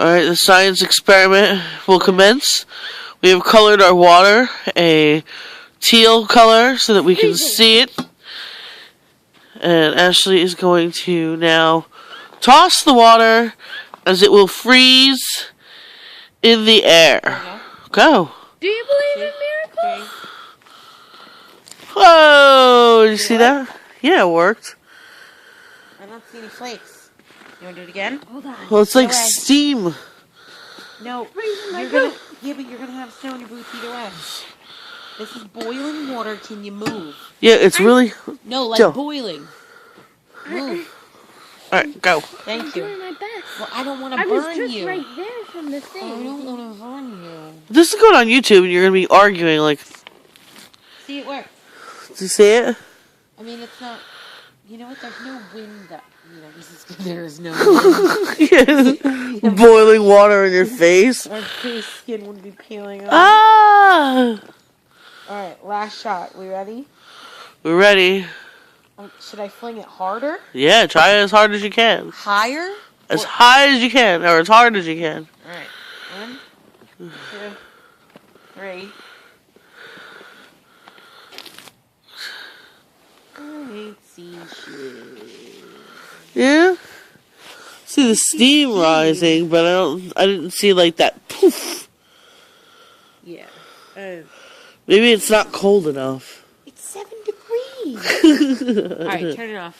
Alright, the science experiment will commence. We have colored our water a teal color so that we can see it. And Ashley is going to now toss the water as it will freeze in the air. Go. Do you believe in miracles? Whoa! Did you see that? Yeah, it worked. I don't see any flakes. You want to do it again? Hold on. Well, it's like steam. No, my but you're gonna have snow in your boots either way. This is boiling water. Can you move? Yeah, it's really... No, like Joe. Boiling. Move. Alright, go. Thank I'm you. doing my best. Well, I don't want to I was burn just you. right there from the thing. I don't want to burn you. This is going on YouTube and you're going to be arguing like... See, it works. Did you see it? I mean, it's not... You know what? There's no wind that... You know, this is... There is no wind. Yeah. Boiling water in your face. Our face skin would be peeling off. Ah! Alright, last shot. We ready? We're ready. Should I fling it harder? Yeah, try it as hard as you can. Higher? As high as you can, or as hard as you can. Alright. 1, 2, 3. I see shit. Yeah? See the steam rising, but I didn't see like that poof. Yeah. Maybe it's not cold enough. It's 7 degrees. Alright, turn it off.